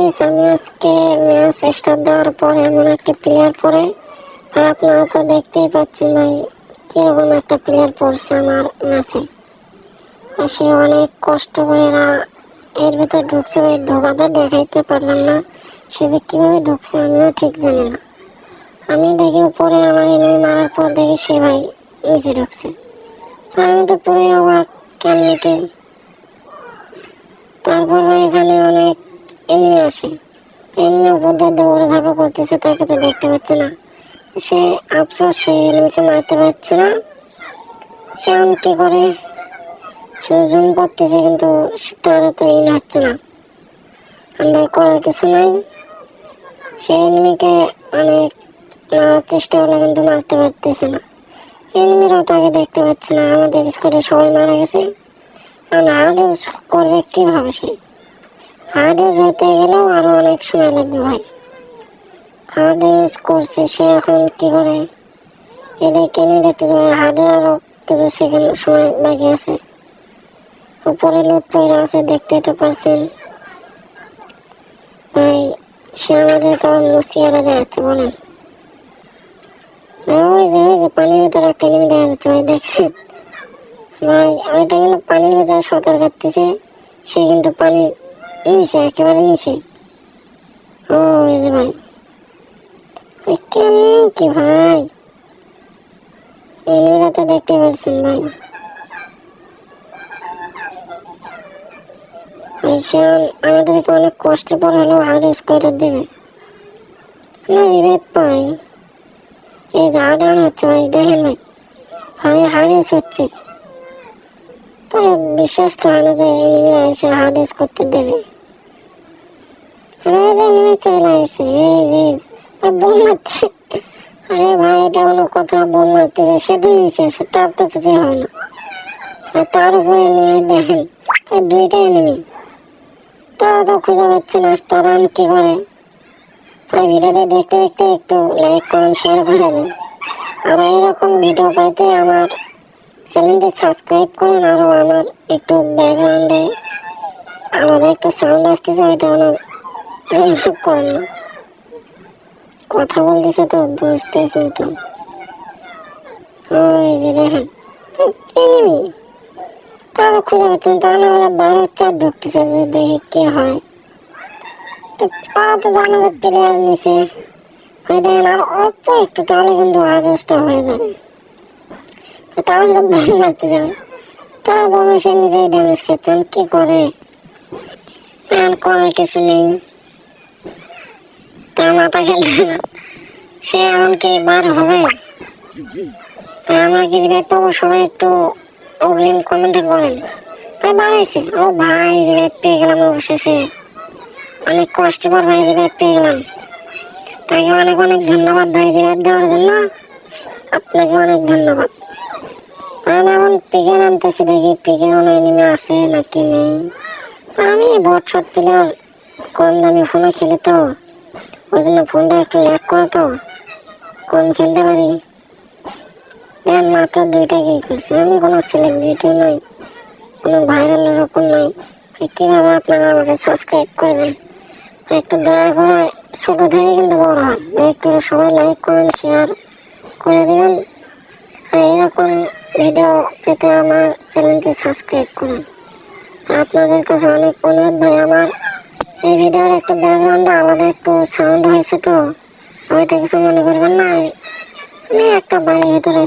Guys, আমি আজকে match start দেওয়ার পরে এমন একটা প্লেয়ার পরে আপনারা তো দেখতেই পাচ্ছেন ভাই কিরকম একটা প্লেয়ার পড়ছে আমার ম্যাচে। সে অনেক কষ্ট করে এর ভিতর ঢুকছে ভাই, ঢোকাতে দেখাইতে পারলাম না। সে যে কীভাবে ঢুকছে আমিও ঠিক জানি না। আমি দেখি উপরে আমার এনিমি মারার পর দেখি সে ভাই নিচে ঢুকছে। তো আমি তো পুরোই অবাক কেমনি কি। তারপর ভাই এখানে অনেক এনিমি আসে, এনিমি উপর দিয়ে দৌড়ে ঝাঁপা করতেছে, তাকে তো দেখতে পাচ্ছে না। সে আফসোস সে এনিমিকে মারতে পারছে না। সে এখন কি করে, সে জুম করতেছে কিন্তু তারা তো ইন হচ্ছে না। আমরা করার কিছু নাই। সে এনিমিকে অনেক মারার চেষ্টা হলো কিন্তু মারতে পারতেছে না। এনিমিরাও তাকে দেখতে পাচ্ছে না। আমাদের স্কোয়াডে সবাই মারা গেছে। কারণ হার্ড ইউজ করবে কীভাবে সে? হার্ড ইউজ হতে গেলেও আরও অনেক সময় লাগবে ভাই। হার্ড ইউজ করছে সে, এখন কি করে এদিকে এনিমি দেখতে যাবে। হার্ডের আরও কিছু সেকেন্ড সময় বাকি আছে। উপরে লুট পড়ে আছে, দেখতেই তো পারছেন ভাই। সে আমাদের কারণ মুসিয়ারা দেখাচ্ছে বলেন। ওই যে পানির ভিতরে একটা এনিমি দেখা যাচ্ছে ভাই, দেখছেন ভাই? ওইটা কিন্তু পানির ভিতরে সাঁতার কাটতেছে, সে কিন্তু পানির নিচে, একেবারে নিচে। ও এই যে ভাই, কেমনি কি ভাই, এনিমিরা তো দেখতে পাচ্ছেন ভাই। সে আমাদেরকে অনেক কষ্টের পর হলেও হার্ড স্কোয়ার দেবে। রিভাইভ পাই, এই যে হার্ড হচ্ছে ভাই, দেখেন ভাই ভাই হার্ড হচ্ছে। বিশ্বাস তো হয় না যে এনিমিরা এসে হার্ড করতে দেবে। এনিমি চলে আসে, এই যে বোম মারছে। আরে ভাই এটা কোনো কথা? বোম মারতেছে, সে তো নিচে আছে, তার তো কিছু হয় না। আর তার উপরে নিয়ে দেখেন দুইটা এনিমি, তারা তো খুঁজে পাচ্ছে না। তারা কি করে? তাই ভিডিওটি দেখতে দেখতে একটু লাইক করুন, শেয়ার করে দেন। আর এরকম ভিডিও পাইতে আমার চ্যানেলটি সাবস্ক্রাইব করুন। আরও আমার একটু ব্যাকগ্রাউন্ডে আলাদা একটু সাউন্ড আসতেছে, ওইটা আমার করেন না। কথা বলতেছে তো বুঝতেছে তো। ওই যে দেখেন এনিমি, তারা খুঁজে পাচ্ছেন, তাহলে আমরা 12-4 ঢুকতেছে, দেখি কি হয়। তো তারা তো জানে যে প্লেয়ার নিচে, দেখেন আর অল্প একটু তাহলে কিন্তু আড়াইশটা হয়ে যাবে। তারা সব বোম মারতে যাবে, তার বোমে সে নিজেই ড্যামেজ খেতেন, কি করে? করার কিছু নেই, তার মাথা খেলতে না। সে এমনকি বার হবে, আমরা কি রিভাইভ পাবো? সবাই একটু অগ্রিম কমেন্টে করেন। তাই বার হয়েছে, ও ভাই রিভাইভ পেয়ে গেলাম অবশেষে। অনেক কষ্টের পর ভাই রিভাইভ পেয়ে গেলাম। তাকে অনেক অনেক ধন্যবাদ ভাই রিভাইভ দেওয়ার জন্য, আপনাকে অনেক ধন্যবাদ। আমি এখন পিকে নামতেছি, দেখি পিকে কোনো এনিমি আছে নাকি নেই। আমি বটশট প্লেয়ার, কম দামি ফোনে খেলি তো, ওই জন্য ফোনটা একটু ল্যাগ করে তো কম খেলতে পারি। দেখেন মাত্র 2টা কিল করছি। আমি কোনো সেলিব্রিটি নই, কোনো ভাইরাল ওরকম নই। কীভাবে আপনারা আমাকে সাবস্ক্রাইব করবেন? একটু দয়া করে, ছোট থেকে কিন্তু বড় হয়, একটু সবাই লাইক কমেন্ট শেয়ার করে দেবেন। আর এরকম ভিডিও পেতে আমার চ্যানেলটি সাবস্ক্রাইব করুন। আপনাদের কাছে অনেক অনুরোধ ভাই। আমার এই ভিডিওর একটু ব্যাকগ্রাউন্ডে আলাদা একটু সাউন্ড হয়েছে তো, ওইটা কিছু মনে করবেন না। আমি একটা বাড়ির ভিতরে